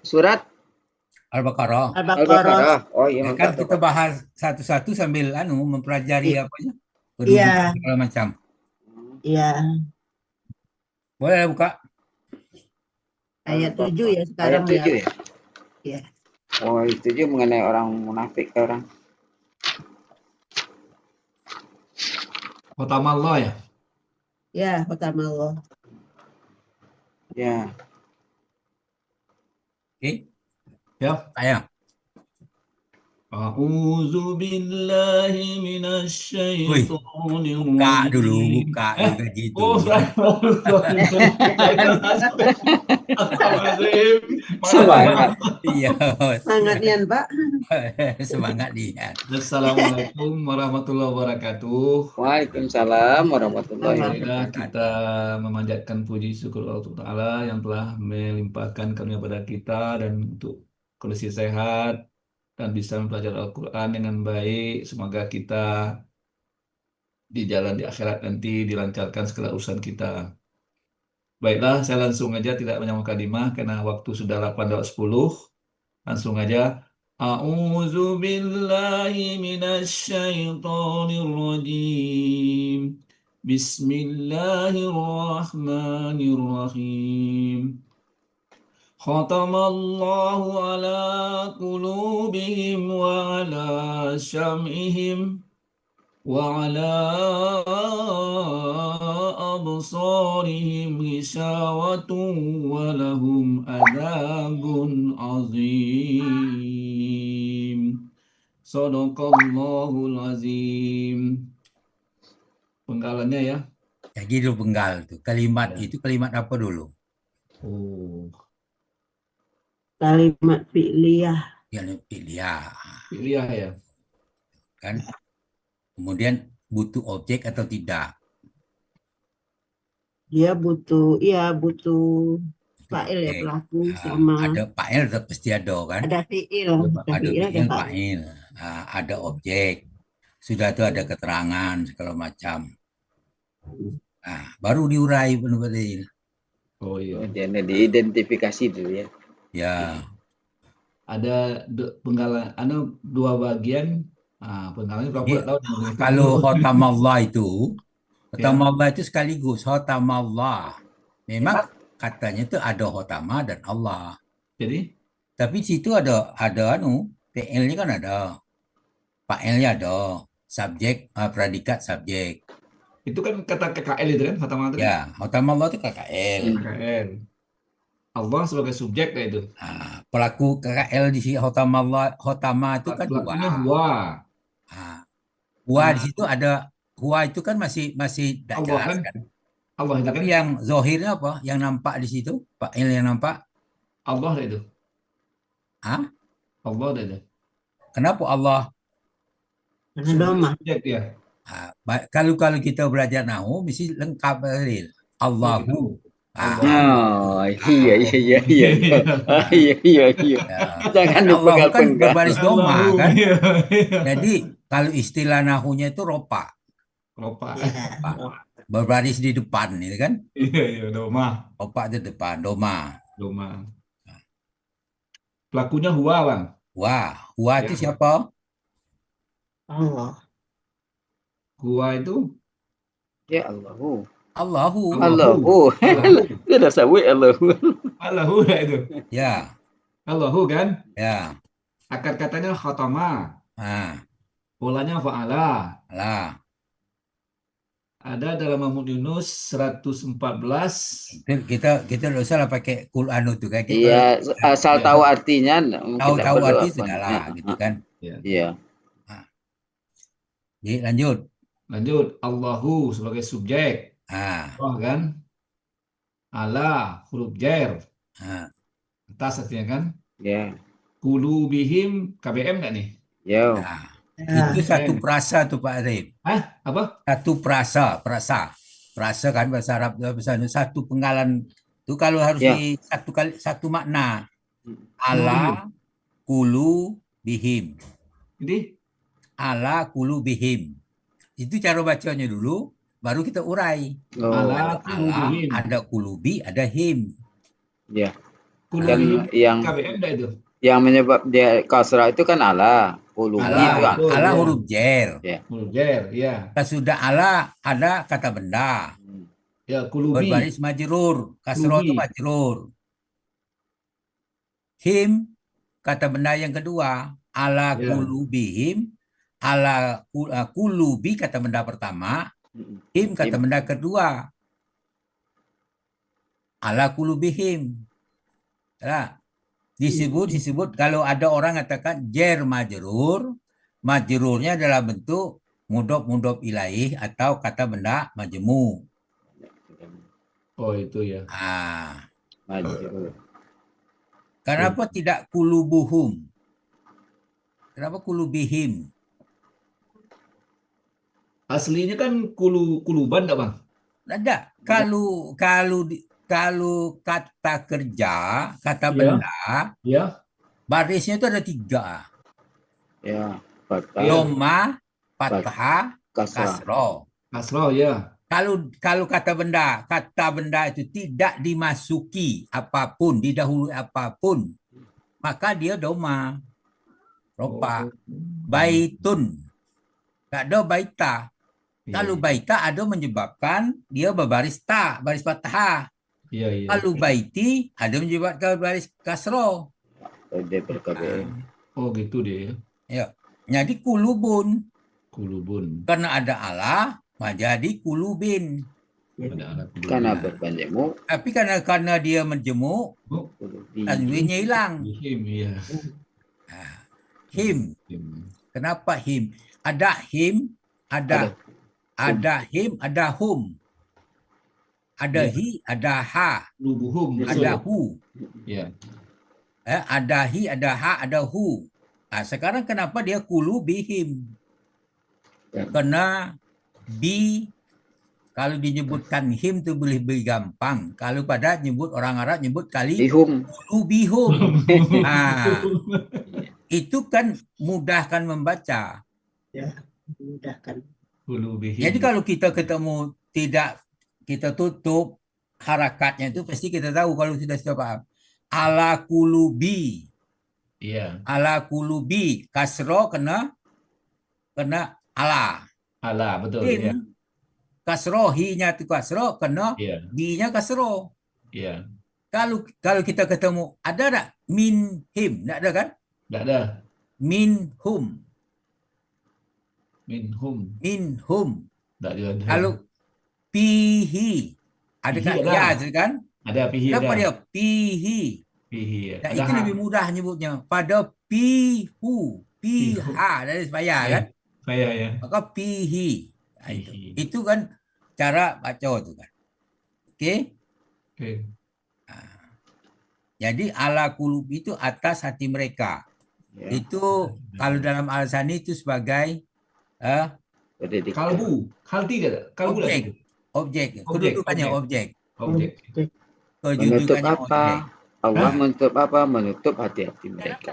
surat Al-Baqarah. Al-Baqarah. Al-Baqarah. Oh iya, Ya kan mantap. kita bahas satu-satu sambil mempelajari apanya Iya, kedudukan segala macam. iya. Boleh buka? Ayat 7 ya sekarang Ayat 7 ya? Iya. Oh, itu juga mengenai orang munafik orang. Khotamallah ya. Ya, khotamallah. Ya. Oke. Ya. Saya. A'udzu billahi minasy Wih, syaithanir buka dulu, rajim. buka dulu kayak gitu. Oh, Semangat. Iya, Sangat nian, Pak. semangat lihat. Assalamualaikum warahmatullahi wabarakatuh. Waalaikumsalam warahmatullahi Marilah wabarakatuh. kita memanjatkan puji syukur Allah Ta'ala yang telah melimpahkan karunia pada kita dan untuk kondisi sehat dan bisa mempelajari Al-Quran dengan baik. Semoga kita di jalan di akhirat nanti dilancarkan segala urusan kita. Baiklah, saya langsung aja tidak banyak mukadimah karena waktu sudah 8:10. Langsung aja. A'udzu billahi minasyaitonir rajim. Bismillahirrahmanirrahim. Khatamallahu ala qulubihim wa ala syam'ihim wa ala absarihim ghishawatun wa lahum adzabun azim. Shadaqallahul azim. Penggalannya ya. Ya gitu penggal tuh. Kalimat itu kalimat apa dulu? Oh, Kalimat fi'liyah. Ya, pilihan. Pilihan ya. Kan? Kemudian butuh objek atau tidak? Dia butuh fa'il ya, Objek. pelaku Nah, sama ada fa'il tetap pasti ada kan? ada fi'il, Ada ada fi'il, fa'il. fa'il. Nah, ada objek. Sudah itu ada keterangan segala macam. Nah, baru diurai penuh. Oh iya. Jadi diidentifikasi dulu ya. Ya, Ada penggalan, ada dua bagian. Penggalannya berapa jadi, tahu. kalau khotamallah itu sekaligus khotamallah. Memang katanya itu ada khotama dan Allah. Jadi Tapi di situ ada PL-nya kan ada. Fa'ilnya ada. Subjek, predikat subjek. itu kan kata KKL itu kan, kata mata Ya, khotamallah itu KKL. KKL. Allah sebagai subjek kayak itu. Nah, pelaku KKL di sini khotama itu kan Pelakunya huwa. huwa. Nah, huwa di situ ada huwa itu kan masih tidak Allah jelas kan. kan. Allah itu kan. Tapi yang zohirnya apa? Yang nampak di situ, fa'il yang nampak. Allah itu. Hah? Allah itu. Kenapa Allah? Karena doma. Subjek dia. Kalau kita belajar nahu mesti lengkap Allahu. Allah. Oh, iya. Iya. Jangan Kan lupa Allah kan penggal. berbaris doma kan. Iya. Jadi kalau istilah nahunya itu ropa. Ropa. Berbaris di depan itu kan. Iya, doma. Ropa di depan, doma. Doma. Pelakunya huwa, Bang. Huwa itu siapa? Allah. Huwa itu Ya Allahu. Allahu. Tidak sawi Allahu. Allahu itu. Ya. Allahu kan? Ya. Akar katanya khatama. Polanya fa'ala. Lah. Ada dalam Muhammad Yunus 114. Kita tidak usah lah pakai Quran itu kayak gitu. Iya, asal tahu artinya. Tahu arti sudahlah gitu kan. Iya. Jadi lanjut. Allahu sebagai subjek. Allah kan? Allah huruf jar. Atas artinya kan? Ya. Qulubihim KBM nggak nih? Ya. Itu satu prasa tuh Pak Arif. Apa? Satu prasa. Prasa kan bahasa Arab satu penggalan itu kalau harus di satu makna. Ala kulu bihim. Jadi ala kulu bihim. Itu cara bacanya dulu, baru kita urai. Ala ada kulubi, ada him. Ya. Kulubihim yang KBM dah itu. menyebab dia kasrah itu kan Allah. Kulubi Allah, itu betul, Allah ya. huruf jer. Huruf jer, ya. Sesudah Allah ada kata benda. Ya, kulubi. Berbaris majrur. Kasroh itu Kulubi. majrur. Him, kata benda yang kedua. Ala Ya. kulubihim. Kulubi kata benda pertama. Him kata benda kedua. Ala kulubihim. Ya. Disebut kalau ada orang katakan jer majrur, majrurnya adalah bentuk mudhof ilaih atau kata benda majmu. Oh, itu ya. Majrur. Kenapa tidak kulubuhum? Kenapa kulubihim? Aslinya kan kuluban tak, Bang? Ada. Kalau kata kerja, kata Ya. benda, Ya. barisnya itu ada 3. Ya, fathah, Dhamma, fathah, kasrah. kasroh. Kasroh, ya. Kalau kata benda itu tidak dimasuki apapun, didahului apapun, maka dia doma. Ropa. Baitun. Tak ada baita. Kalau baita ada menyebabkan dia berbaris ta, baris fathah. Iya, iya. Kalau baiti ada menyebabkan baris kasroh. Dia berKBM. Oh, gitu deh. Ya. Jadi kulubun. Kulubun. Karena ada Allah, jadi kulubin. Ada anak kulubin. Karena berpanjangmu, Tapi karena dia menjemuk, Oh, kulubi. tanwinnya hilang. him, iya. Him. Him. Kenapa him? Ada him, ada him, ada hum. Ada Ya. hi, ada ha, Kulubuhum. ada betul. hu. Ya. Ada hi, ada ha, ada hu. Nah, sekarang kenapa dia kulubihim? Ya. Karena bi, kalau dinyebutkan him itu boleh gampang. Kalau pada nyebut orang Arab nyebut kali Bihum. kulubihum. Nah, itu kan mudahkan membaca. Mudahkan. Kulubihim. Jadi kalau kita ketemu tidak kita tutup harakatnya itu pasti kita tahu kalau sudah paham. Ala kulubi. Iya. Ala kulubi. Kasro kena ala. Ala, betul. Him. Ya. Kasro, hi-nya itu kasro, kena Iya. bi-nya kasro. Iya. Kalau kita ketemu, ada tak min him? Tak ada kan? Tidak ada. Min hum. Minhum. Min hum. Tidak ada. Kalau pihi. Ada Pihi kan? ada. Ya, itu kan? Ada pihi Kenapa ada. dia pihi? Pihi. Ya. Nah, Ada itu ha. lebih mudah nyebutnya. Pada pihu. Piha. Dari supaya Ya. kan? Saya ya. Maka pihi. Nah, Pihi. itu kan cara baca itu kan. Okey? Oke. Jadi ala kulub itu atas hati mereka. Ya. Itu kalau dalam al-sani itu sebagai Pendidikan. Kalbu. Halti tidak? Kalbu objek. tidak? Objek. Objek, Kedudukannya objek. objek. Objek. Menutup Kedudukannya apa? objek. Allah Hah? menutup apa? Menutup hati-hati mereka.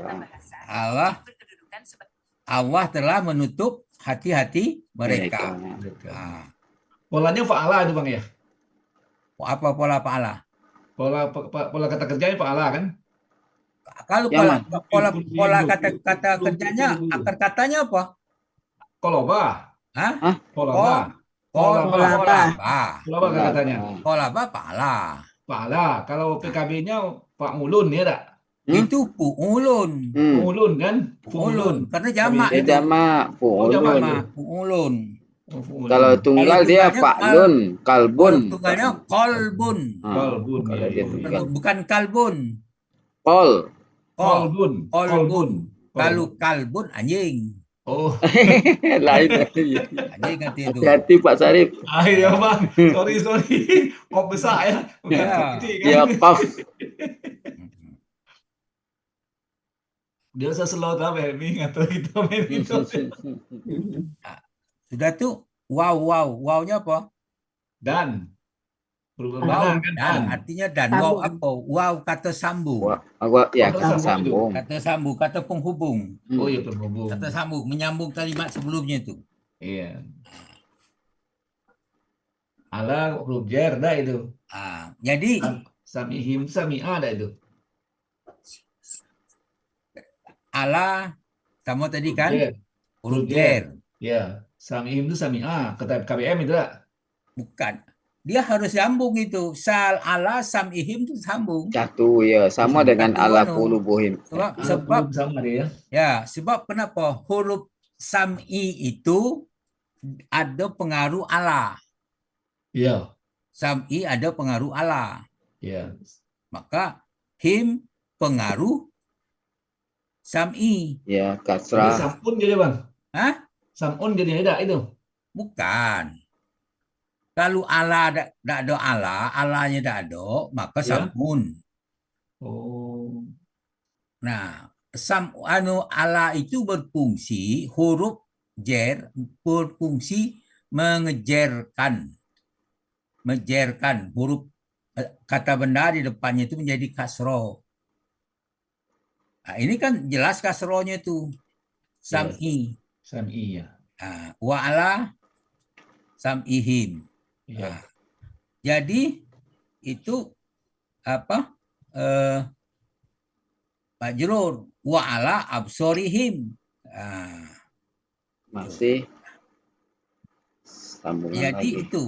Allah telah menutup hati-hati mereka. Ah. Polanya fa'ala itu, Bang ya? Apa pola pahala? Pola kata kerjanya fa'ala kan? Kalau Yang pola kata kerjanya, akar katanya apa? Koloba. Hah? Kolaba. Kolaba. Kolaba kan katanya. Kolaba pahala. Fa'ala. Kalau PKB-nya Pak Mulun ya tak? Itu pu'ulun. Mulun kan? Pu'ulun. Karena jamak Dia itu. jamak. jamak. Pu'ulun. Pu'ulun. Oh, Fu'ulun. Kalau tunggal Kalau dia tunggalnya fa'lun. Kalbun. Kalau tunggalnya kolbun. Kalbun, Kalau ya, dia ya. tunggal. Bukan kalbun. Kol. Kolbun. Kolbun. Kalau kalbun anjing. Oh, Lain. Anjing nanti itu. Hati-hati Pak Sarif. ayo Bang. Sorry. Kok besar ya? Bukan Ya. kok kecil kan? Ya kaf. Dia seselau tak ini atau kita main itu. Sudah tuh wow-nya apa? Dan berubah Wow mana kan? dan artinya dan. Sambung. Wow apa? Wow kata sambung. Wah, aku ya Kata sambung. Kata sambung, kata penghubung. Oh iya terhubung. Kata sambung menyambung kalimat sebelumnya itu. Iya. Ala huruf jar dah itu. Jadi Samihim sami'a dah itu. ala sama tadi kan Jer. huruf Huruf jer. jer. Ya. Samihim itu sami'ah. Kata KBM itu tak? Bukan. Dia harus sambung itu. Sal ala samihim itu sambung. Satu ya, sama Sambung. dengan Satu ala anu. qulubuhim. Sebab Sama dia ya. ya, sebab kenapa huruf sam'i itu ada pengaruh ala. Iya. Sam'i ada pengaruh ala. Iya. Maka him pengaruh sam'i. Ya, Jadi kasrah. samun jadi bang. Hah? Samun jadi tidak itu. Bukan. Kalau ala tak ada ala, alanya tak ada, maka Ya. samun. Oh. Nah, ala itu berfungsi huruf jer berfungsi mengejerkan huruf kata benda di depannya itu menjadi kasroh. Nah, ini kan jelas kasrohnya itu sam'i. Sam'i ya. Nah, wa ala sam'ihim. Iya. Nah, jadi itu apa? Majrur wa ala absorihim. Nah, Masih sambungan jadi lagi. itu.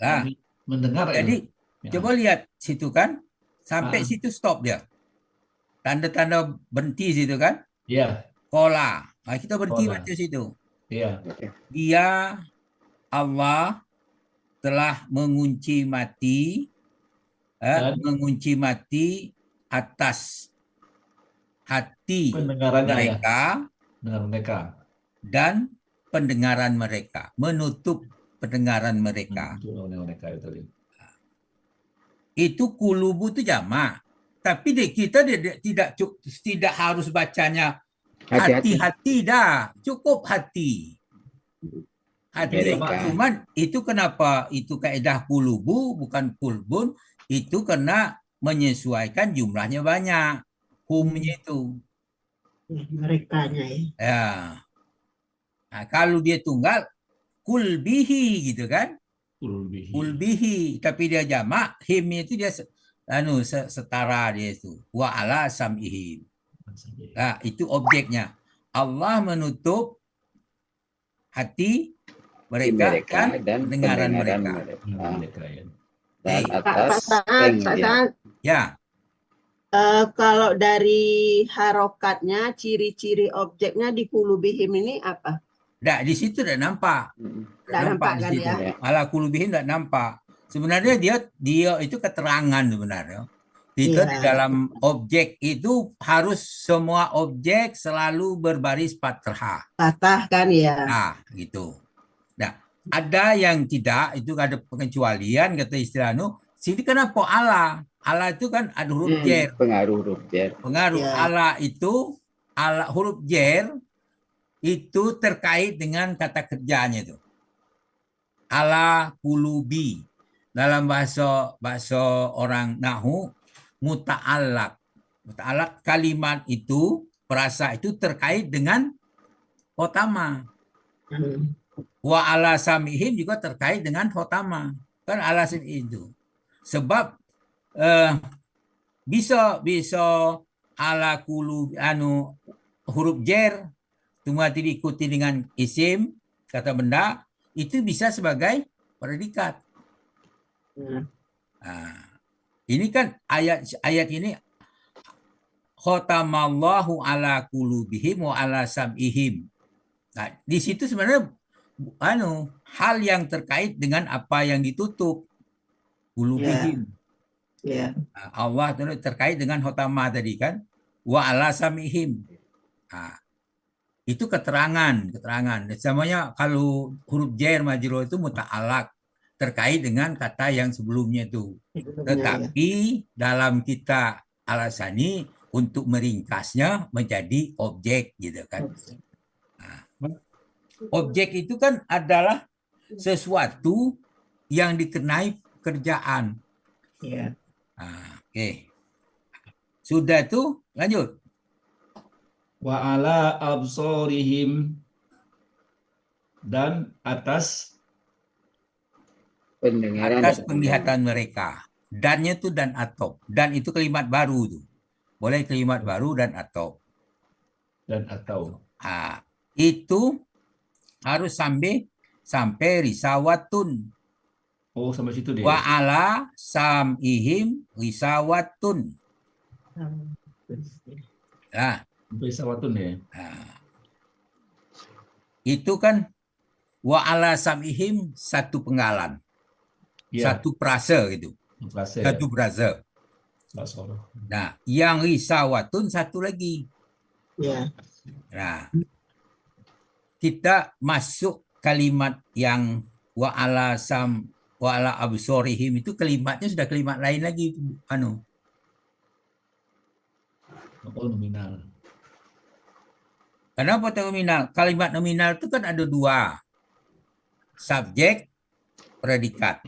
Nah, Kami mendengar jadi ya. coba lihat situ kan. Sampai situ stop dia. Tanda-tanda berhenti situ kan. Iya. Kola. Nah, kita berhenti Kola. baca situ. Iya. Dia Allah telah mengunci mati mengunci mati atas hati Pendengarannya ya. mereka Dengar mereka. dan pendengaran mereka, menutup pendengaran mereka. Untuk mereka itu. Itu kulubu itu jamak. Tapi kita tidak harus bacanya Hati-hati. hati-hati dah, cukup hati. Hati. Mereka. Cuman itu kenapa itu kaidah kulubu bukan kulbun, itu karena menyesuaikan jumlahnya banyak. Humnya itu. Merekanya ya. Ya. Nah, kalau dia tunggal kulbihi gitu kan? Ulbihi. Kulbihi, tapi dia jamak, himnya itu dia setara dia itu. Wa ala sam'ihim. Nah, itu objeknya. Allah menutup hati mereka dan pendengaran mereka. Mereka ya. Dan Pak atas Saan, Pak pengnya. Saan, Ya, kalau dari harokatnya, ciri-ciri objeknya di kulubihim ini apa? di situ tidak nampak. Tidak nampak di kan situ. ya? Ala kulubihim tidak nampak. Sebenarnya dia itu keterangan sebenarnya. Kita di dalam objek itu harus semua objek selalu berbaris fathah. Patah kan ya? Nah, gitu. Nah, ada yang tidak, itu ada pengecualian kata istilah sini kenapa ala? Ala itu kan ada huruf jer. Pengaruh huruf jer. Pengaruh ala itu huruf jer itu terkait dengan kata kerjanya itu. Ala kulubi. Dalam bahasa orang Nahu muta'allaq. Muta'allaq kalimat itu, perasa itu terkait dengan khotama. Wa ala samihim juga terkait dengan khotama. Kan ala itu. Sebab bisa ala kulu huruf jer cuma diikuti dengan isim kata benda itu bisa sebagai predikat. Nah, ini kan ayat ini khotamallahu ala qulubihim wa ala sam'ihim. Nah, di situ sebenarnya hal yang terkait dengan apa yang ditutup qulubihim. Allah terkait dengan khotama tadi kan wa ala sam'ihim. Nah, itu keterangan. Namanya kalau huruf jar majrur itu muta'allaq terkait dengan kata yang sebelumnya itu. Tetapi dalam kita Al-Asani untuk meringkasnya menjadi objek gitu kan. Nah, objek itu kan adalah sesuatu yang dikenai kerjaan. Oke. Sudah tuh lanjut. Wa ala absorihim dan atas pendengaran atas penglihatan mereka. Dannya itu dan atop. Dan itu kalimat baru tuh. boleh kalimat baru dan atau. dan atau. Itu harus sampai risawatun. Oh, sampai situ deh. Wa ala sam'ihim risawatun. Nah, Sampai sawatun ya. itu kan wa ala sam'ihim satu penggalan, Iya, satu frase gitu, frase ya. satu frase. Basoroh. Nah, yang risawatun satu lagi. Ya. Nah, kita masuk kalimat yang wa ala absorihim itu kalimatnya sudah kalimat lain lagi Oh, nominal. Kenapa nominal? Kalimat nominal itu kan ada dua. Subjek, predikat.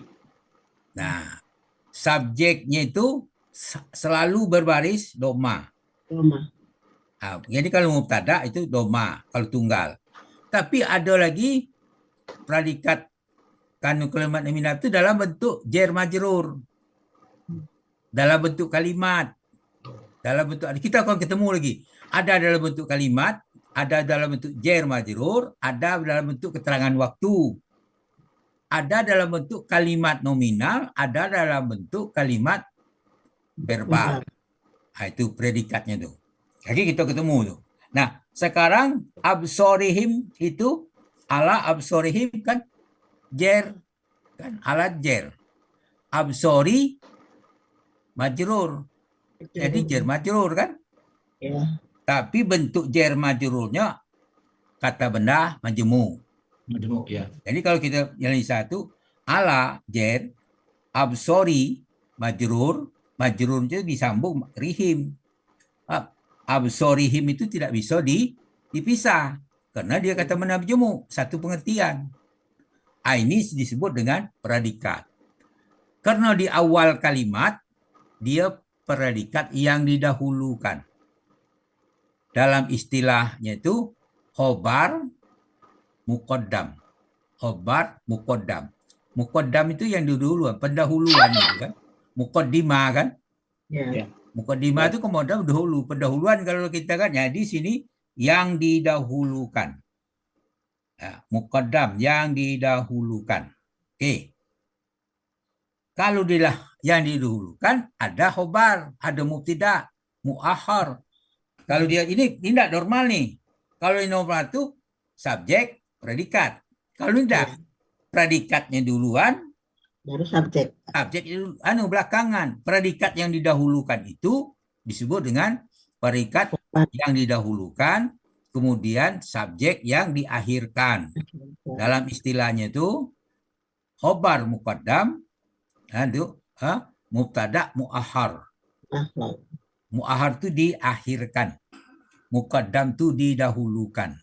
Nah, subjeknya itu selalu berbaris doma. Jadi kalau mubtada itu doma, kalau tunggal. Tapi ada lagi predikat kalimat nominal itu dalam bentuk jar majrur. Dalam bentuk kalimat. Dalam bentuk, kita akan ketemu lagi. Ada dalam bentuk kalimat, ada dalam bentuk jar majrur, ada dalam bentuk keterangan waktu. Ada dalam bentuk kalimat nominal, ada dalam bentuk kalimat verbal. Nah, itu predikatnya tuh. Jadi kita ketemu tuh. Nah, sekarang absorihim itu ala absorihim kan jar, kan alat jar. Absori majrur. Jadi jar majrur kan? Ya. Tapi bentuk jar majrurnya kata benda majmu. Majmuk ya. Jadi kalau kita yang satu ala jar, absori majrur, majrur itu disambung rihim. Absorihim itu tidak bisa dipisah karena dia kata benda majmu, satu pengertian. Ini disebut dengan predikat. Karena di awal kalimat dia predikat yang didahulukan. Dalam istilahnya itu khobar muqaddam. Khobar muqaddam. Muqaddam itu yang didahulukan, pendahuluan itu kan. Muqaddimah kan? Ya. Muqaddimah itu kemudian dahulu, pendahuluan kalau kita kan ya di sini yang didahulukan. Ya, muqaddam yang didahulukan. Oke. Kalau dia yang didahulukan ada khobar, ada mubtada, muakhar. Kalau dia ini tidak normal nih. Kalau ini normal itu subjek, predikat. Kalau tidak, predikatnya duluan, Baru subjek. subjek itu belakangan. Predikat yang didahulukan itu disebut dengan predikat yang didahulukan, kemudian subjek yang diakhirkan. Dalam istilahnya itu khobar muqaddam, itu mubtada muakhar. Muakhar itu diakhirkan. Muqaddam itu didahulukan.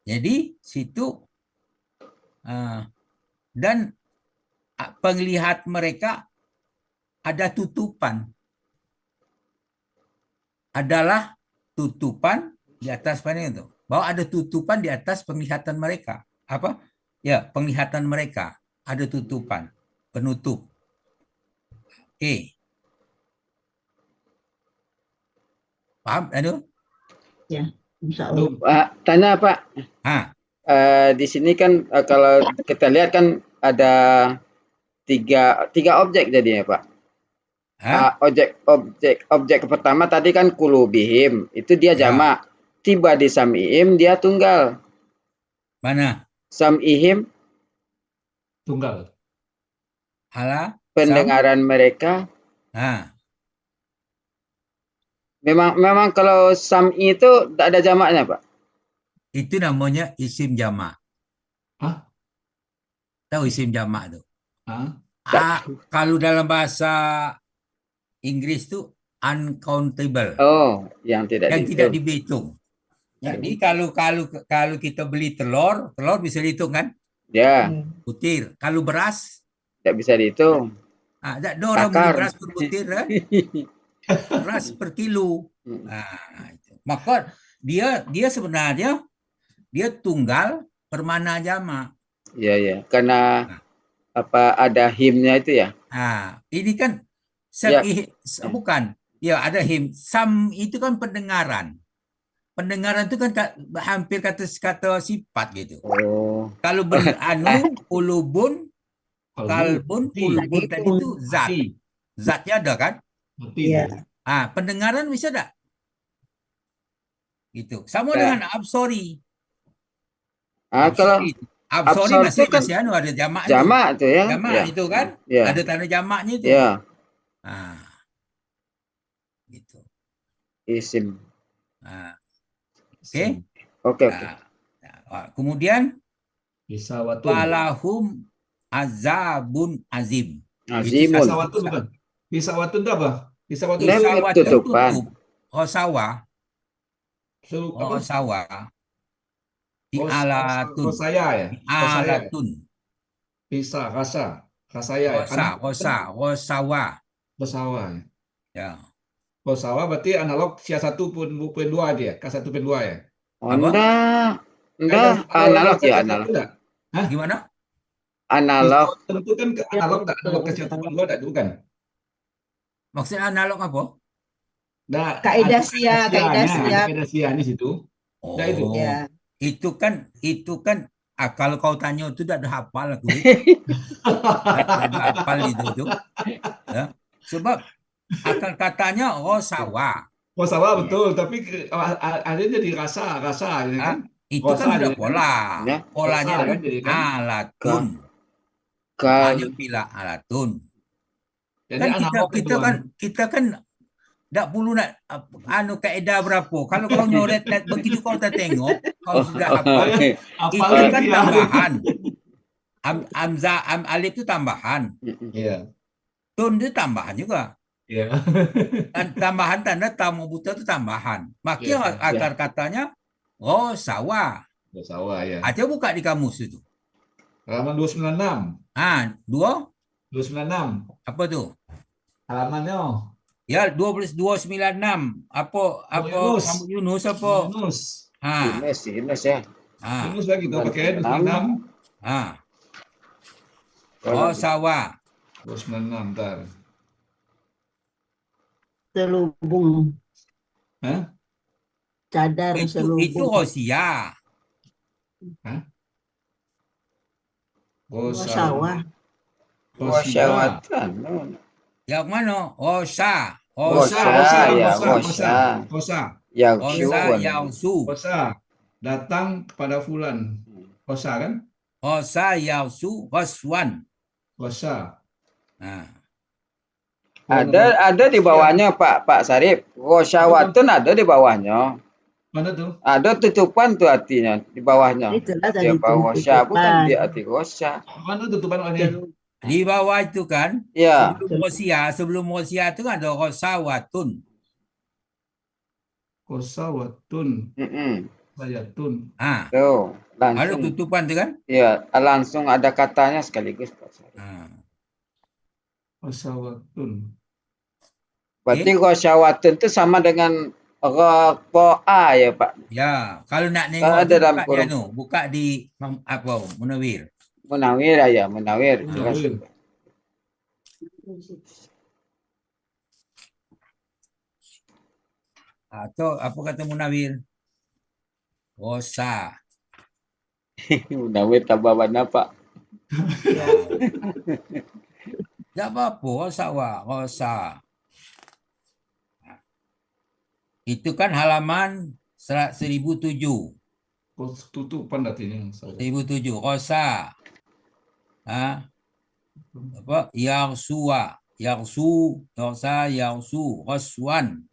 Jadi situ dan penglihat mereka ada tutupan. Adalah tutupan di atas itu. Bahwa ada tutupan di atas penglihatan mereka. Apa? Ya, penglihatan mereka ada tutupan, penutup. Paham? Aduh? Ya, insya Allah. Tanya Pak. Di sini kan kalau kita lihat kan ada tiga objek jadinya Pak. Objek pertama tadi kan kulubihim, itu dia jamak. Tiba di sam'ihim dia tunggal. Mana? Sam'ihim tunggal. Pendengaran mereka. Memang kalau sam'i itu tak ada jamaknya, Pak. Itu namanya isim jamak. Tahu isim jamak tuh? Kalau dalam bahasa Inggris tuh uncountable. Oh, yang tidak dihitung. Jadi kalau kita beli telur bisa dihitung kan? Ya. Butir. Kalau beras tidak bisa dihitung. Ada orang beli beras per butir kan? Beras per kilo. Maka dia sebenarnya dia tunggal permana jamak. Iya. Karena ada himnya itu ya. Ini kan bukan Ya, ada him. Sam itu kan pendengaran. Pendengaran itu kan hampir kata sifat gitu. Oh. Kalau kulubun, kalbun, hati, kulbun tadi itu zat. hati, Zatnya ada kan? hati Iya. itu. Pendengaran bisa tak? Gitu. Sama Ya. dengan absori. Kalau Absori absor itu kan masih ada jamak itu. jamak tuh ya. Jamak Ya. itu kan? Ya. Ada tanda jamaknya itu. Ya. Gitu. Isim. Oke. Oke. Kemudian Hisawatun. walahum azabun azim. Azimun. Hisawatun bukan? Hisawatun itu apa? Hisawatun. Hisawatun tutupan. tutup. Hosawa. Apa? Hosawa. Alatun. Hosaya ya? Hosaya. Alatun. Hisa, rasa. Rasaya ya? Hosawa. Hosawa ya? Ya. Hosawa berarti analog K1.2 dia, K1.2 ya? Enggak, Ada analog ya, K1.2 analog. enggak? Hah? Gimana? Analog. Tentu kan analog tak? Analog K1.2 tak bukan? Maksudnya analog apa? Nah, Kaidah siap, ada kaidah siap. kaidah siap di situ. Nah, itu. Ya. Itu kan kalau kau tanya itu tidak ada hafal aku. Tidak ada hafal itu. Ya. Sebab akal katanya sawah. Oh, sawah betul, tapi ada jadi rasa ya kan? Itu kan Rosa sudah jadi kan? pola. Ya. Polanya Rosa kan jadi kan? alatun. Kal Hanya bila alatun. Jadi Kan analog itu. kita kan tak perlu nak kaedah berapa. Kalau kau nyoret begitu kau tak tengok, kau sudah hafal. Itu kan tambahan. Alif itu tambahan. Iya. Tun itu tambahan juga. Iya. Dan tambahan tanda tamu buta itu tambahan. Makanya akar katanya sawah. Sawah ya. Aja buka di kamus itu. Halaman 296. 296. Apa tuh? Halamannya. Ya, 296. Apa Yunus apa? Yunus. Yunus ya. Yunus lagi tuh pakai 296. Sawah. 296 ntar. Selubung. Hah? Cadar selubung. Itu hosia. Hah? Sawah. Hosyawatan. Yang mana? Hosa. Hosa. Datang kepada fulan. Hosa kan? Hosa yausu hoswan. Hosa. Nah. Ada di bawahnya Pak Sarip. Hosyawatun ada di bawahnya. Mana tuh? Ada tutupan tuh artinya di bawahnya. Dia bawah hosya bukan di arti hosya. Mana tutupan warnanya? Di bawah itu kan, ya. sebelum hosia itu kan ada hosawatun. Hosawatun. Sayatun. Tuh, langsung. Ada tutupan itu kan? Iya, langsung ada katanya sekaligus Pak Sarip. Hosawatun. Berarti hosyawatun itu sama dengan rokoa ya Pak? Ya, kalau nak nengok buka di apa Munawir. Munawir ya, Munawir. Atau apa kata Munawir? Hosa. Munawir tambah mana Pak? Tak apa-apa, hosa. Itu kan halaman 1007. Tutupan artinya. 1007. Hosa. Apa? Yausu, hoswan.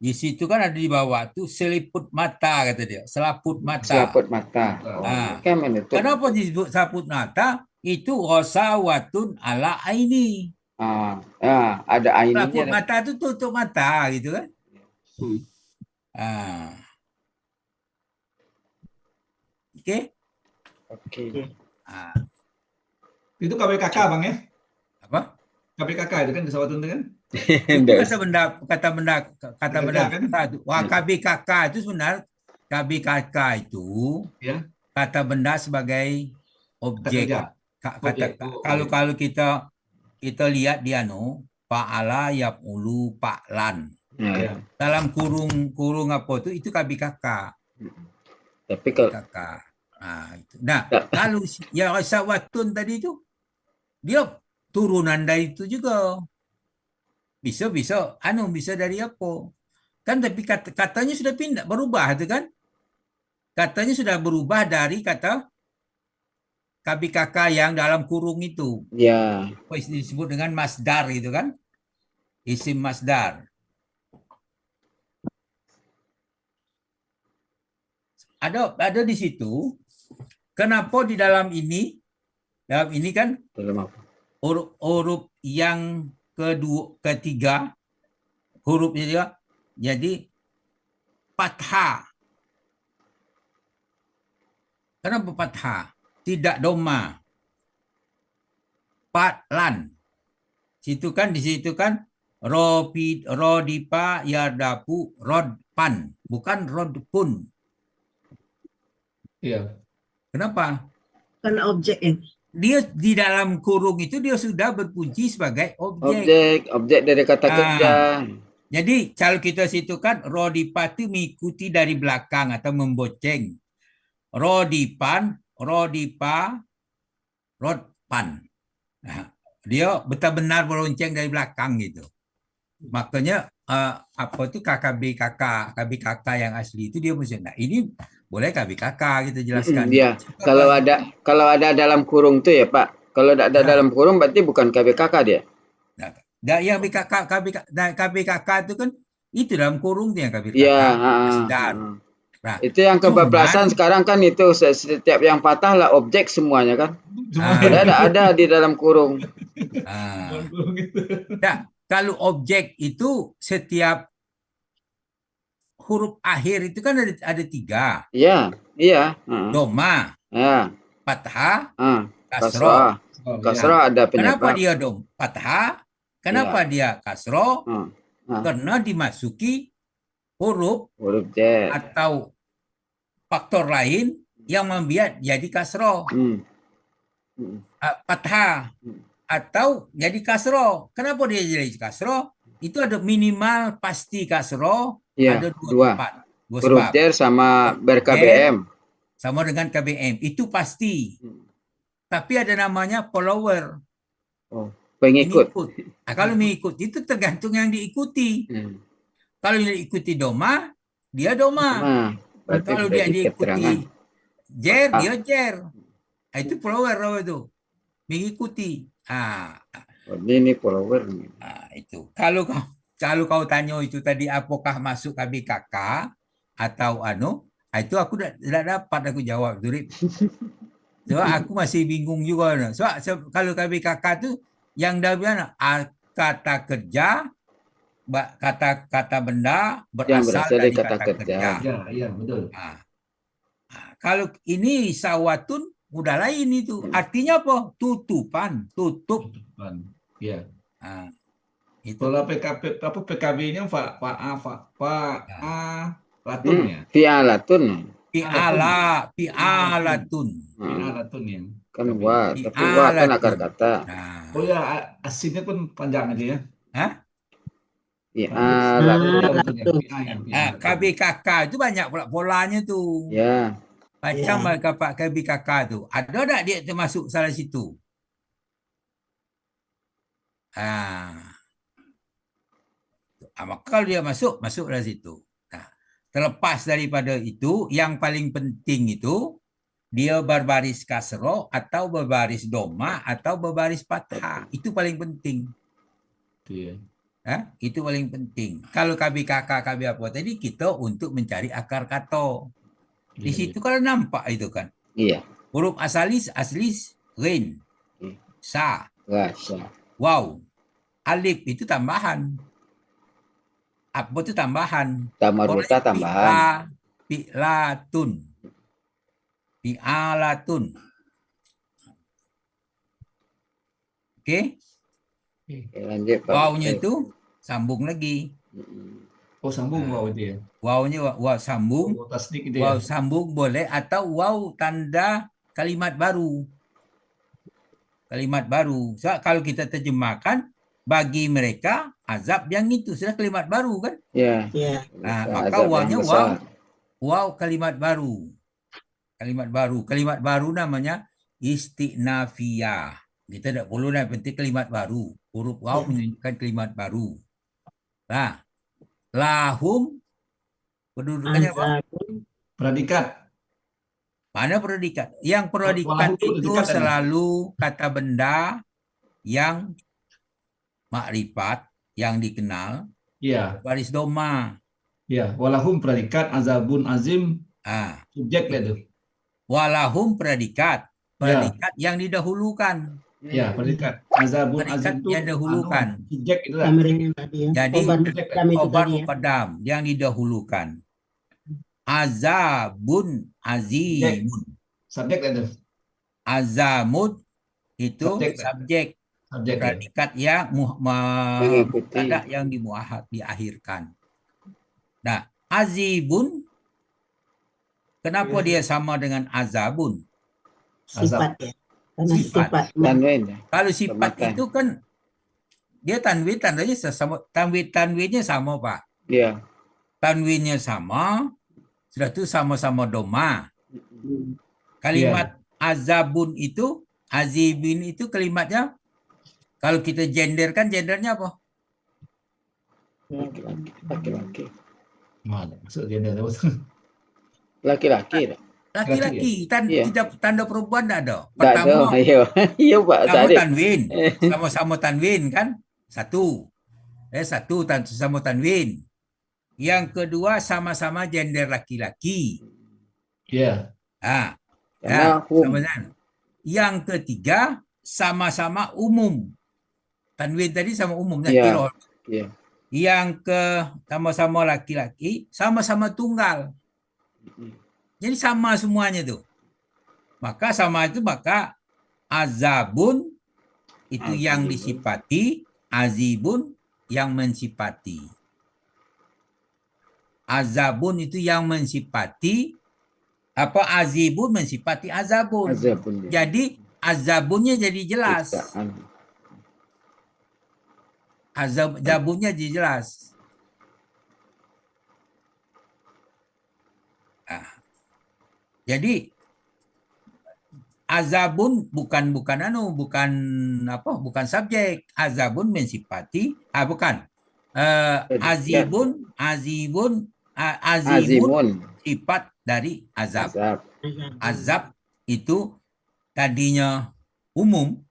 Di situ kan ada di bawah tuh seliput mata kata dia. Selaput mata. Selaput mata. Kenapa disebut selaput mata? Itu hosawatun ala aini. Ada aininya. Selaput mata itu tutup mata gitu kan. Oke. Itu KBKK Bang ya? Apa? KBKK itu kan kesawatun itu kan? Itu kata benda KBKK itu sebenarnya KBKK itu kata benda sebagai objek. Kalau kita lihat dia fa'ala, yaf'ulu, fa'lan. Nah, Ya. Dalam kurung apa itu KBKK. tapi kalau KBKK. Nah, tak, kalau yang sawatun tadi itu dia turunan dari itu juga. Bisa bisa dari apa? Kan tapi katanya sudah pindah, berubah itu kan? Katanya sudah berubah dari kata KBKK yang dalam kurung itu. ya, Disebut dengan masdar gitu kan? Isim masdar. Ada di situ. Kenapa di dalam ini kan dalam apa? huruf yang ketiga hurufnya dia jadi fathah. Kenapa fathah? Tidak doma. Fatlan. Di situ kan rodipa yardapu rodpan, bukan rodpun. Iya. Kenapa? Kan objek ya. Dia di dalam kurung itu dia sudah berfungsi sebagai objek. Objek dari kata kerja. Jadi kalau kita situ kan rodipa itu mengikuti dari belakang atau memboceng. Rodipan, rodipa, rodpan. Nah, dia benar-benar beronceng dari belakang gitu. Makanya apa itu KBKK yang asli itu dia mesti. Nah, ini boleh KBKK kita jelaskan. Iya. Kalau ada dalam kurung tuh ya Pak. Kalau tidak ada dalam kurung berarti bukan KBKK dia. Nah, yang KBKK itu kan itu dalam kurung dia KBKK. Iya. Nah, itu yang kebablasan sekarang kan itu setiap yang patah lah objek semuanya kan. Padahal ada di dalam kurung. Nah, kalau objek itu setiap huruf akhir itu kan ada 3. Iya. Doma, Ya. fathah, Kasroh. Kasroh ada penyebab. Kenapa dia fathah? Kenapa dia kasroh? Karena dimasuki huruf jet atau faktor lain yang membuat jadi kasroh. Fathah atau jadi kasroh. Kenapa dia jadi kasroh? Itu ada minimal pasti kasroh. Ya, ada dua huruf jar sama ber-KBM. Sama dengan KBM. Itu pasti. Tapi ada namanya follower. Pengikut. Nah, kalau mengikut itu tergantung yang diikuti. Kalau yang diikuti doma, dia doma. Kalau dia diikuti jer, dia jer. Nah, itu follower itu. Mengikuti. Ini follower. Itu. Kalau kau tanya itu tadi apakah masuk KBKK atau itu aku tidak dapat aku jawab, Durip. So, aku masih bingung juga. So, kalau KBKK itu yang dalamnya kata kerja, kata benda berasal dari kata kerja. Ya, betul. Kalau ini sawatun udah lain itu. Artinya apa? Tutupan, tutup. Ya. Itu. Kalau PKB-nya latun ya. Fi'alatun. Fi'alatun ya. Kan tapi kan akar kata. Oh ya, asinnya pun panjang aja ya. KBKK itu banyak polanya tuh. Ya. Macam KBKK tuh. Ada tak dia termasuk salah situ? Maka kalau dia masuklah situ. Nah, terlepas daripada itu, yang paling penting itu dia berbaris kasroh atau berbaris doma atau berbaris fathah. Itu paling penting. Itu paling penting. Kalau KBKK apa tadi kita untuk mencari akar kata. Di situ kalau nampak itu kan. Iya. Huruf asli rin, sa, waw, alif itu tambahan. Apa itu tambahan? Tamaruta tambahan. Fi'latun. Oke? Lanjut, Pak. Wawnya itu sambung lagi. Oh, sambung waw itu ya. Wawnya waw sambung. Waw sambung boleh atau waw tanda kalimat baru. So, kalau kita terjemahkan bagi mereka azab yang itu sudah kalimat baru kan. Ya. Ya. Maka Azab yang wawnya besar. waw kalimat baru. Kalimat baru namanya istinafiyah. Kita tidak perlu nak penting kalimat baru. Huruf waw menunjukkan kalimat baru. Nah, lahum kedudukannya apa? Azabun Predikat. Mana predikat? Yang predikat Walahum itu predikat tadi. selalu kata benda yang makrifat, yang dikenal, Ya, baris doma. ya. Walahum predikat, azabun azim, Ah, subjek lah itu. walahum predikat. Ya, Yang didahulukan. ya, predikat. Azabun Predikat azim itu yang dahulukan. subjek itu lah. Tamrin yang tadi ya. Jadi, Khobar muqaddam itu khobar tadi ya. muqaddam yang didahulukan. Azabun azimun. Subjek lah itu. Azamud itu Subjek. subjek. Subjek. Ya. Predikat yang Mengikuti. mubtada yang diakhirkan. Nah, azibun kenapa dia sama dengan azabun? Sifat ya. Karena Sifat. sifat. Tanwin. Kalau sifat Pemakan. itu kan dia tanwinnya sama, tanwinnya sama Pak. Ya. Tanwinnya sama, sudah itu sama-sama doma. Kalimat azabun itu, azibin itu kalimatnya kalau kita gendernya apa? Laki-laki. Mana? Maksud dia ada Laki-laki. Laki-laki, Iya. tidak tanda perempuan tidak ada. Tak ada. Pertama, Iya. Iya Pak. sama Tadi. tanwin, sama-sama tanwin kan? Satu, sama tanwin. Yang kedua sama-sama gender laki-laki. Ya. Ah, Karena hum. sama-sama. Yang ketiga sama-sama umum. Tanwin tadi sama umum. Iya. Iya. Yang sama-sama laki-laki, sama-sama tunggal. Jadi sama semuanya tuh. Maka azabun itu yang disifati, azibun yang mensifati. Azabun itu yang mensifati, azibun mensifati azabun. Azabun. Jadi azabunnya jadi jelas. Siksaan. Azabunnya jadi jelas. Jadi azabun bukan subjek. Azabun mensifati, azimun sifat dari azab. Azab itu tadinya umum.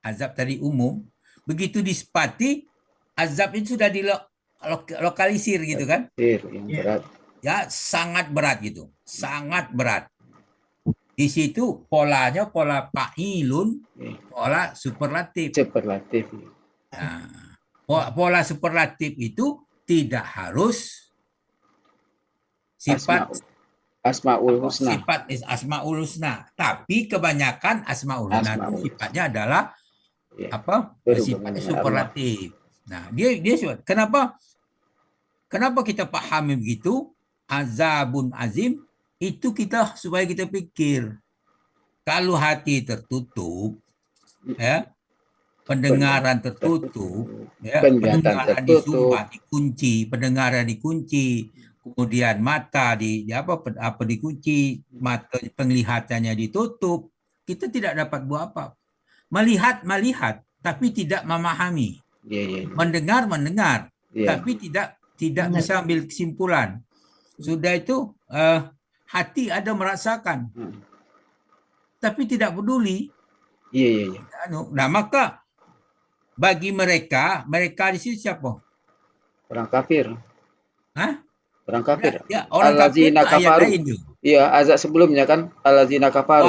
Azab tadi umum. Begitu disifati, azab itu sudah dilokalisir gitu kan? Yang berat. Ya, sangat berat gitu. Sangat berat. Di situ polanya pola fa'ilun, pola superlatif. Superlatif. Nah, pola superlatif itu tidak harus sifat Asmaul Husna. Sifat Asmaul Husna, tapi kebanyakan Asmaul Husna itu sifatnya adalah sifatnya superlatif. Nah, dia kenapa kita pahami begitu? Azabun azim itu supaya kita pikir. Kalau hati tertutup, ya, pendengaran tertutup, ya, pendengaran disumbat, dikunci, pendengaran dikunci, kemudian mata dikunci, mata penglihatannya ditutup, kita tidak dapat buat apa. Melihat, tapi tidak memahami. Mendengar, tapi tidak bisa ambil kesimpulan. Sudah itu hati ada merasakan, tapi tidak peduli. Nah, maka bagi mereka di sini siapa? Orang kafir. Hah? Orang kafir. Ya, orang kafir itu ayat lain tuh. Iya, azab sebelumnya kan allazina kafaru.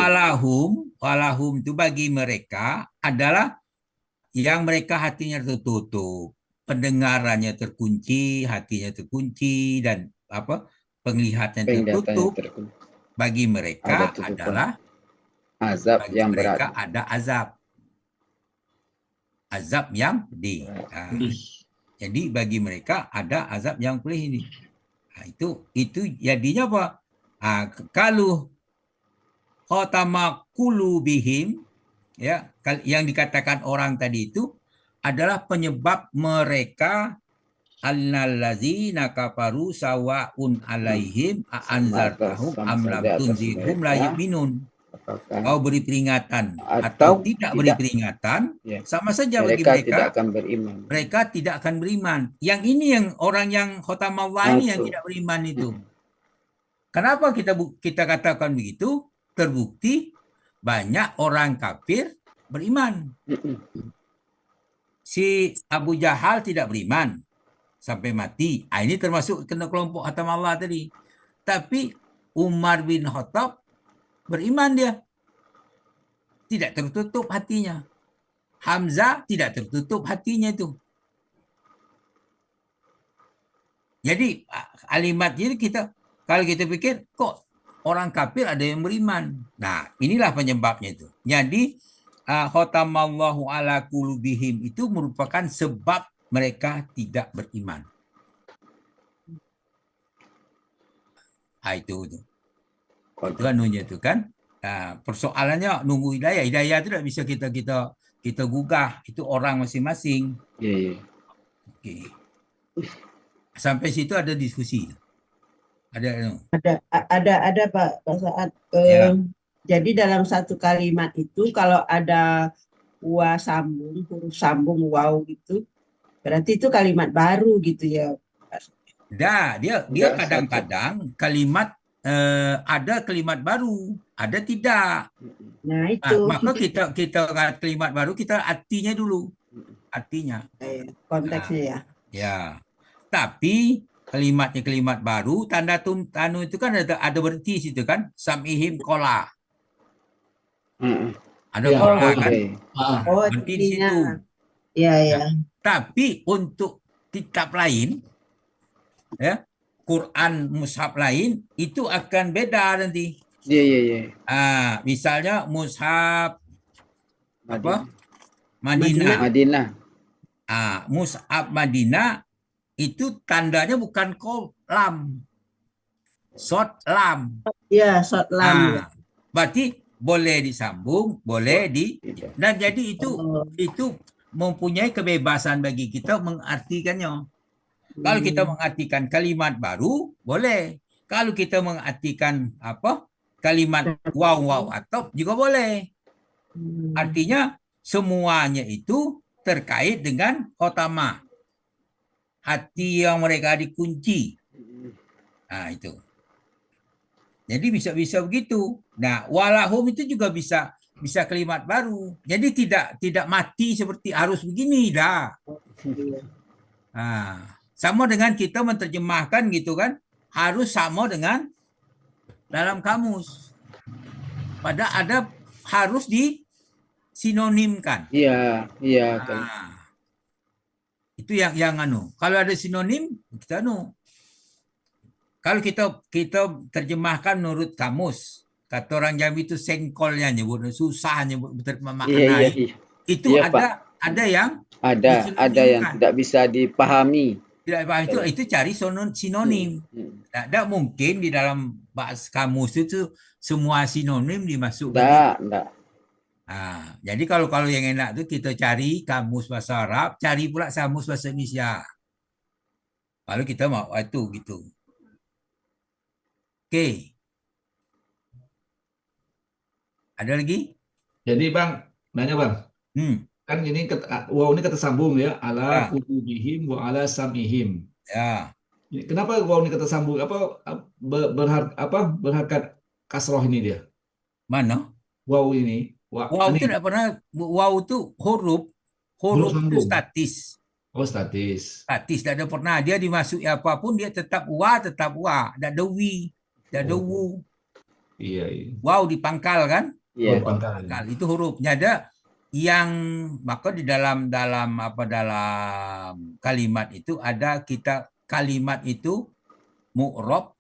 Walahum itu bagi mereka adalah yang mereka hatinya tertutup, pendengarannya terkunci, hatinya terkunci, dan penglihatannya tertutup. Bagi mereka adalah azab yang berat. Ada azab yang pedih. Jadi bagi mereka ada azab yang pedih ini. Nah, itu jadinya apa? Kalau khatama qulubihim, ya, yang dikatakan orang tadi itu adalah penyebab mereka allazina kafaru sawa'un alaihim a'anzartahum am lam tunzirhum la yu'minun. Kau beri peringatan atau tidak beri peringatan, sama saja bagi mereka tidak mereka, akan beriman. mereka tidak akan beriman. Yang ini yang orang yang khotamullah ini yang tidak beriman itu. Kenapa kita katakan begitu? Terbukti banyak orang kafir beriman. Si Abu Jahal tidak beriman sampai mati. Ini termasuk kena kelompok khotamullah tadi. Tapi Umar bin Khattab beriman dia. Tidak tertutup hatinya. Hamzah tidak tertutup hatinya itu. Jadi kalimat ini kalau kita pikir kok orang kafir ada yang beriman. Nah, inilah penyebabnya itu. Jadi khatamallahu ala qulubihim itu merupakan sebab mereka tidak beriman. Itu. Itu anunya itu kan. Persoalannya nunggu hidayah. Hidayah itu tidak bisa kita gugah. Itu orang masing-masing. Okay. Sampai situ ada diskusi. Ada Pak Saad. Jadi dalam satu kalimat itu kalau ada wa sambung, huruf sambung waw gitu, berarti itu kalimat baru gitu ya. Dia kadang-kadang kalimat ada kalimat baru, ada tidak. Nah itu. Maka kita kalimat baru kita artinya dulu. Artinya. Konteksnya ya. Ya. Tapi kalimat baru, tanda tanu itu kan ada berhenti situ kan, samihim kola. Ada kola kan. Berhenti di situ. Ya. Tapi untuk kitab lain, ya, Quran mushaf lain itu akan beda nanti. Iya. Misalnya mushaf Madinah. Mushaf Madinah itu tandanya bukan lam. Short lam. Iya, short lam. Berarti boleh disambung, boleh dan jadi itu mempunyai kebebasan bagi kita mengartikannya. Kalau kita mengartikan kalimat baru, boleh. Kalau kita mengartikan kalimat waw atau juga boleh. Artinya semuanya itu terkait dengan khotama. Hati yang mereka dikunci. Nah, itu. Jadi bisa begitu. Nah, walahum itu juga bisa kalimat baru. Jadi tidak mati seperti harus begini dah. Sama dengan kita menerjemahkan gitu kan, harus sama dengan dalam kamus. Padahal ada harus disinonimkan. Iya. Itu yang kalau ada sinonim kita kalau kita terjemahkan menurut kamus, kata orang Jambi itu sengkolnya nyebut, susah nyebut maknai. Iya. Itu iya, ada yang tidak bisa dipahami. Tidak dipahami itu cari sinonim. Tidak mungkin di dalam bahasa kamus itu semua sinonim dimasukkan. Tidak. Jadi kalau yang enak itu kita cari kamus bahasa Arab, cari pula kamus bahasa Indonesia. Kalau kita mau itu gitu. Oke. Ada lagi? Jadi Bang, nanya Bang. Kan ini waw ini kata sambung ya, ala qulubihim wa ala samihim. Ya. Kenapa waw ini kata sambung? Berharkat kasroh ini dia? Mana? Waw ini. Waw itu tidak pernah. Waw itu huruf itu statis. Oh, statis. Statis, tidak ada pernah. Dia dimasuki apapun dia tetap wa. Tidak ada wi, tidak ada wu. Iya. Waw dipangkal kan? Iya. Pangkal. Itu hurufnya ada yang maka di dalam kalimat itu ada kalimat itu mu'rab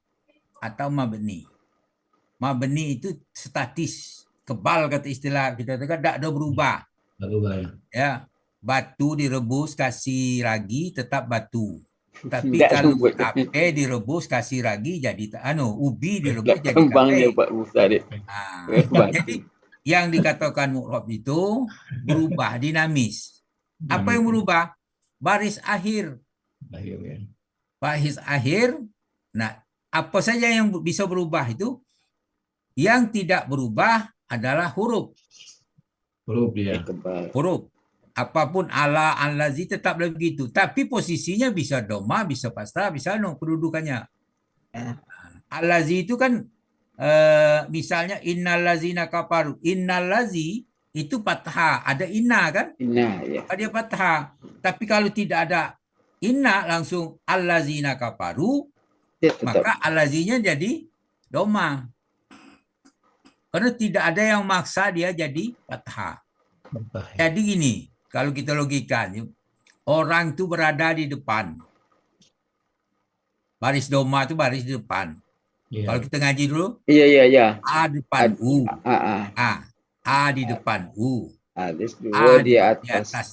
atau mabni. Mabni itu statis, kebal kata istilah kita kan tidak ada berubah. Ya, batu direbus kasih ragi tetap batu. Tapi kalau tape direbus kasih ragi jadi ubi direbus jadi tape. Jadi yang dikatakan mu'rab itu berubah, dinamis. Apa yang berubah? Baris akhir. Akhir ya. Baris akhir. Nah, apa saja yang bisa berubah itu? Yang tidak berubah adalah huruf. Huruf ya. Huruf. Apapun ala, al-lazi tetap begitu. Tapi posisinya bisa doma, bisa fathah, bisa kedudukannya. Al-lazi itu kan misalnya innallazina kafaru. Innallazi itu fathah, ada inna kan? Inna, ya. Maka dia fathah. Tapi kalau tidak ada inna langsung allazina kafaru, maka allazinya jadi doma. Karena tidak ada yang maksa dia jadi fathah. Jadi gini, kalau kita logikakan, orang itu berada di depan. Baris doma itu baris di depan. Iya. Kalau kita ngaji dulu, Iya. A di depan U. A di depan U. Alif A dua di atas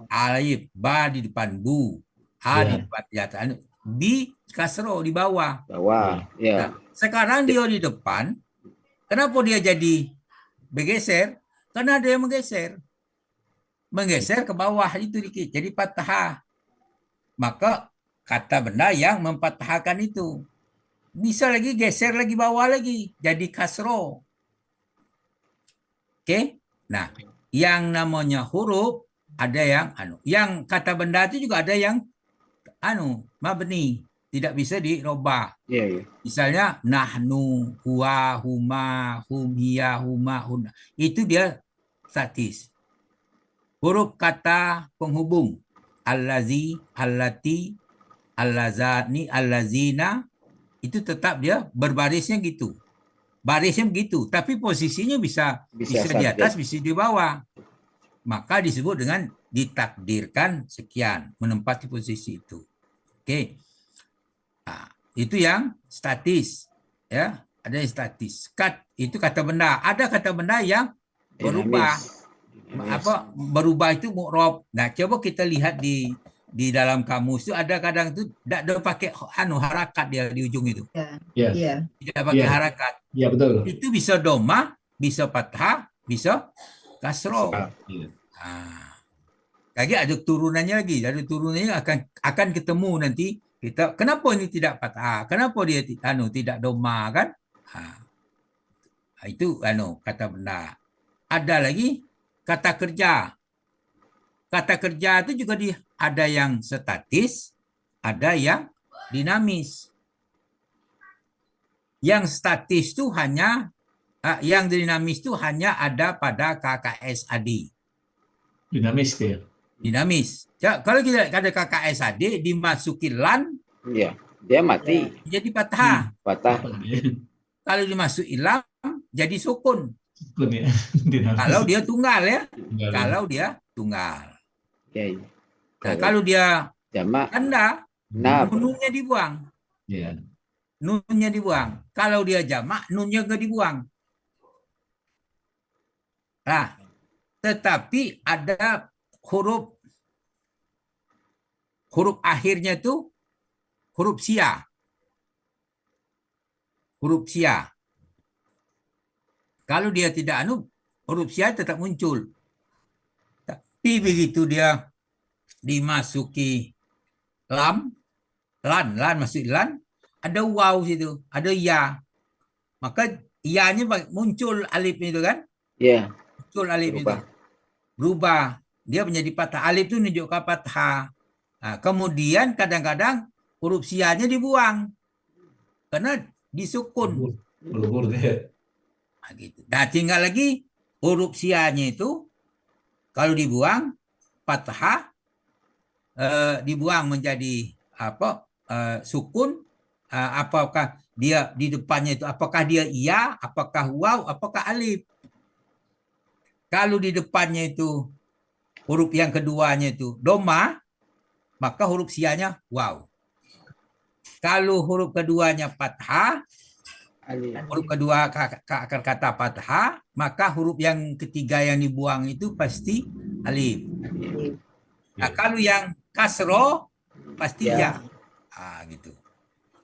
alif, ba di depan bu. A di depan di atas anu. B kasro di bawah. Ya. Nah, sekarang dia di depan. Kenapa dia jadi bergeser? Karena ada yang menggeser. Menggeser ke bawah itu dikit. Jadi fathah. Maka kata benda yang mempatahkan itu. Bisa lagi geser lagi bawah lagi. Jadi kasro. Oke? Nah, yang namanya huruf ada yang yang kata benda itu juga ada yang mabni, tidak bisa dirubah. Misalnya nahnu, huwa, huma, hum, hiya, huma, huna. Itu dia statis. Huruf kata penghubung allazi, allati, allazani, allazina itu tetap dia berbarisnya gitu. Barisnya begitu, tapi posisinya bisa di atas, bisa di bawah. Maka disebut dengan ditakdirkan sekian, menempati posisi itu. Oke. Nah, itu yang statis. Ya, ada yang statis. Itu kata benda. Ada kata benda yang berubah. Berubah itu mu'rob. Nah, coba kita lihat di dalam kamus itu ada kadang itu tidak pakai harakat dia di ujung itu. Iya. Tidak pakai harakat. Iya, betul. Itu bisa doma, bisa fathah, bisa kasro. Lagi ada turunannya lagi. Ada turunannya akan ketemu nanti kita. Kenapa ini tidak fathah? Kenapa dia tidak doma kan? Itu kata benda. Ada lagi kata kerja. Kata kerja itu juga ada yang statis, ada yang dinamis. Yang statis itu hanya, yang dinamis itu hanya ada pada KKSAD. Dinamis ya? Dinamis. Ya, kalau kita ada KKSAD, dimasuki lan, ya, dia mati. Jadi fathah. Kalau dimasuki lam, jadi sukun. Sukun ya. Kalau dia tunggal ya. Kalau dia tunggal. Nah, kalau dia jamak tanda, nunnya dibuang. Yeah. Nunnya dibuang. Kalau dia jamak, nunnya nggak dibuang. Nah, tetapi ada huruf akhirnya itu huruf sia. Huruf sia. Kalau dia tidak huruf sia tetap muncul. Tapi begitu dia dimasuki lan masuk lan, ada waw situ, ada ya. Maka ya-nya muncul alif itu kan? Iya. Muncul alif itu. Berubah. Dia menjadi fathah. Alif itu menunjukkan fathah. Nah, kemudian kadang-kadang huruf sia-nya dibuang. Karena disukun. Nah, gitu. Nah, tinggal lagi huruf sia-nya itu kalau dibuang fathah dibuang menjadi sukun, apakah dia di depannya itu apakah dia iya, apakah waw, apakah alif. Kalau di depannya itu huruf yang keduanya itu doma, maka huruf sia-nya waw. Kalau huruf keduanya fathah, huruf kedua akar kata fathah, maka huruf yang ketiga yang dibuang itu pasti alif. Nah, kalau yang kasro pasti ya. Gitu.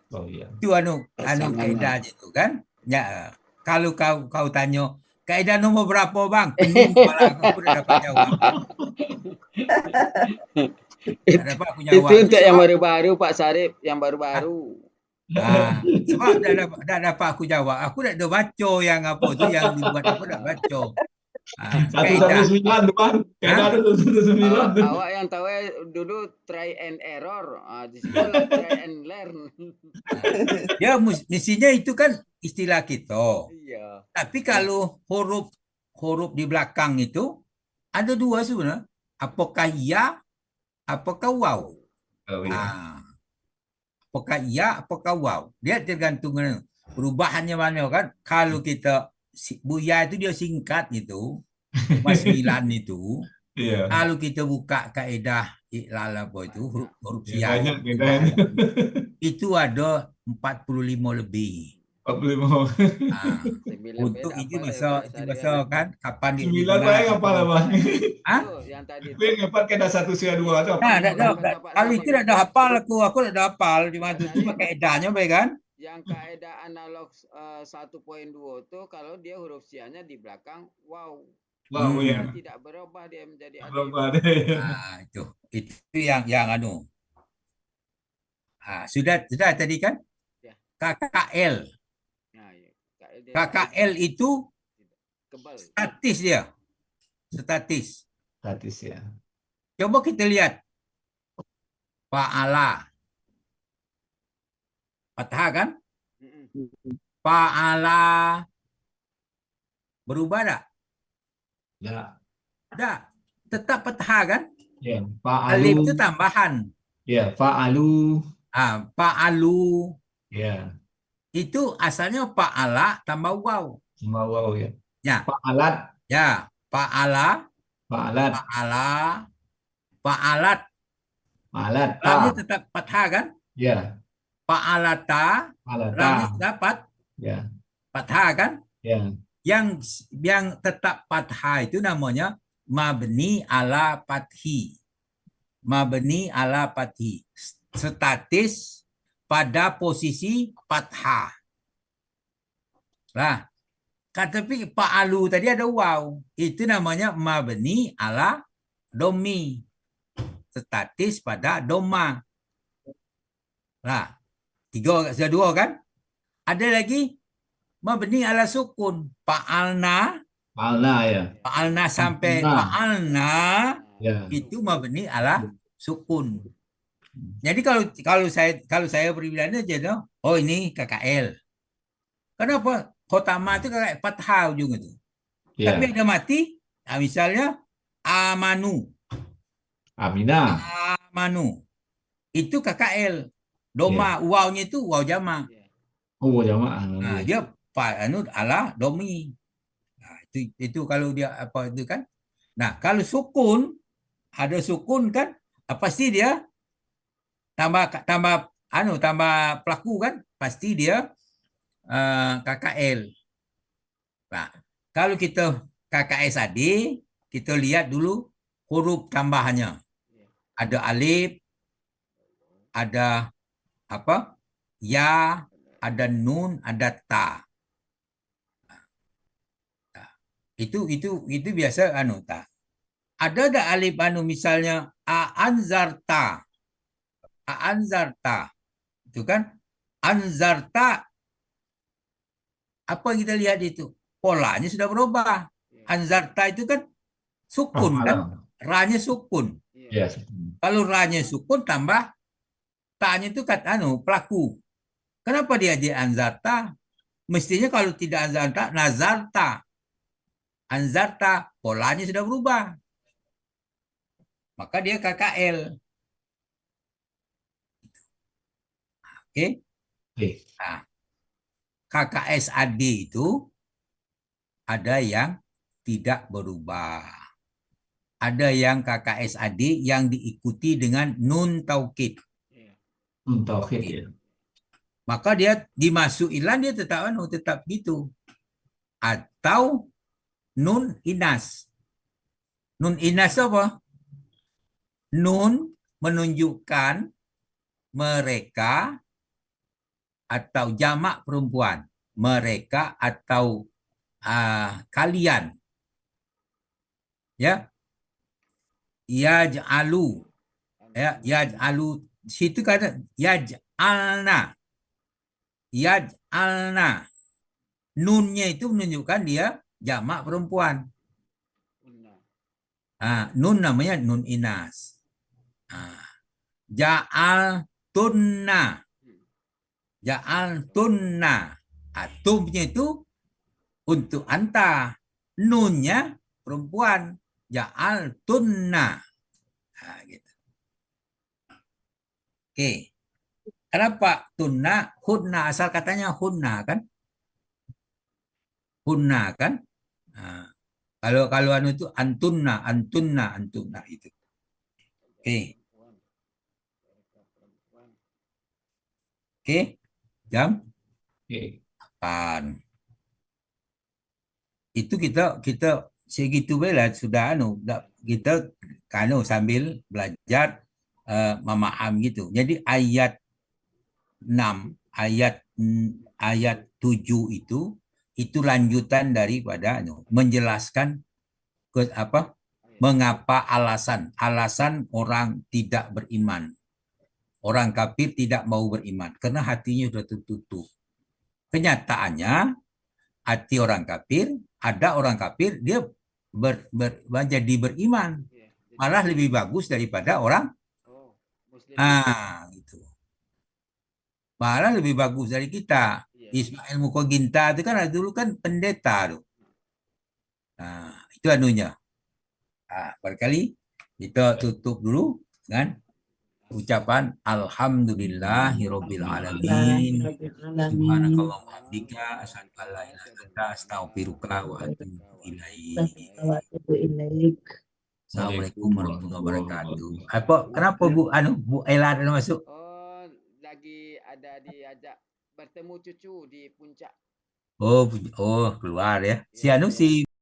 Oh iya. Itu kaidahnya itu kan. Ya, kalau kau tanya Kaedah nomor berapa bang? Pening kepala aku dah dapat jawab. Tak dapat aku Itu jawab. untuk yang baru-baru Pak Sarip, yang baru-baru. Sebab dah dapat aku jawab. Aku dah baca yang apa tu, yang dibuat apa dah baca. Kaedah. 119 tu Bang. Kaedah tu 119 tu. Awak yang tahu dulu try and error. Di sekolah try and learn. Ya mestinya itu kan istilah kita. Iya. Tapi kalau huruf di belakang itu ada dua sebenarnya. Apakah ya, apakah waw? Oh, ya. Apakah ya, apakah waw? Dia tergantung perubahannya mana kan. Kalau kita buya itu dia singkat gitu. Cuma 9 itu. Iya. Kalau kita buka kaedah iklal apa itu huruf Ya, siap banyak kaedahnya. itu ada 45 lebih. 45. Untuk itu masa kan kapan dia 9 paling apa lah Bang? Yang tadi Tapi ngepar kaedah 1 hingga 2 tu apa? Kalau itu dah hafal aku dah hafal cuma itu kaedahnya baik kan? Yang kaedah analog 1.2 tuh kalau dia huruf sianya di belakang wow. Wow, ya. Tidak berubah dia menjadi alif. Berubah deh. Itu yang anu. Sudah tadi kan? Ya. KKL. Nah, ya. KKL itu kebal. Statis dia. Statis ya. Coba kita lihat. Fa'ala. Fathah kan? Fa'ala. Berubah tak? Ya. Tak. Tetap fathah kan? Ya. Fa'alu. Alif itu tambahan. Ya. Fa'alu. Fa'alu. Ya. Itu asalnya fa'ala tambah waw. Tambah waw ya. Ya. Fa'alat. Ya. Fa'ala. Fa'alat. Fa'ala. Fa'alat. Fa'alat. Lamnya tetap fathah kan? Ya. Fa'alata. Lamnya dapat. Ya. Fathah kan? Ya. Yang tetap fathah itu namanya mabni ala fathi. Mabni ala fathi. Statis pada posisi fathah. Nah, tapi fa'alu tadi ada waw. Itu namanya mabni ala domi. Statis pada doma. Nah, sudah dua kan? Ada lagi mabni ala sukun. Fa'alna. Fa'alna ya. Fa'alna sampai fa'alna ya. Itu mabni ala sukun. Jadi kalau saya berbilangnya aja, oh ini KKL. Kenapa? Khotama itu kayak fathah ujung itu. Ya. Tapi ada mati, misalnya amanu. Aminah. Amanu. Itu KKL. Doma, wawnya itu waw jama. Oh, jama. Nah, dia ala domi. Nah, itu kalau dia apa itu kan. Nah, kalau sukun, ada sukun kan, pasti dia tambah pelaku kan, pasti dia KKL. Nah, kalau kita KKSAD, kita lihat dulu huruf tambahannya. Ada alif, ada apa? Ya, ada nun, ada ta. Itu biasa ta. Ada alif misalnya anzarta. Anzarta. Itu kan anzarta. Apa yang kita lihat itu? Polanya sudah berubah. Anzarta itu kan sukun kan? Ra-nya sukun. Ya. Kalau ra-nya sukun tambah ta-nya itu kan pelaku. Kenapa dia jadi anzarta? Mestinya kalau tidak anzarta, nazarta. Anzarta, polanya sudah berubah. Maka dia KKL. Oke? Nah, KKSAD itu ada yang tidak berubah. Ada yang KKSAD yang diikuti dengan nun taukid. Nun taukid ya. Maka dia dimasuk ilan dia tetap gitu. Atau nun inas. Nun inas apa? Nun menunjukkan mereka atau jamak perempuan. Mereka atau kalian. Ya, yaj'alu. Ya, yaj'alu. Situ kata yaj'alna. Yaj'alna. Nunnya itu menunjukkan dia jamak perempuan. Nun namanya nun inas. Ja'al tunna. Ja'al tunna. Tumnya itu untuk anta. Nunnya perempuan. Ja'al tunna. Gitu. Oke. Kenapa tunna? Hunna. Asal katanya hunna kan? Hunna kan? Kalau anu itu antunna itu. Oke. Oke. Jam 8. Itu kita segitu bela sudah kita sambil belajar memaham gitu. Jadi ayat 6, ayat 7 itu lanjutan daripada menjelaskan mengapa alasan orang tidak beriman. Orang kafir tidak mau beriman karena hatinya sudah tertutup. Kenyataannya hati orang kafir, ada orang kafir dia jadi beriman. Malah lebih bagus daripada orang gitu. Malah lebih bagus dari kita. Ismail Mukoginta itu kan dulu kan pendeta tuh. Itu anunya. Barangkali kita tutup dulu kan ucapan alhamdulillahirabbil alamin. Subhanakallahumma wa bihamdika asyhadu an la ilaha illa anta astaghfiruka wa atubu ilaik. Assalamualaikum warahmatullahi wabarakatuh. Kenapa Bu Ella ada masuk? Oh, lagi ada diajak bertemu cucu di puncak. Oh, keluar ya. Si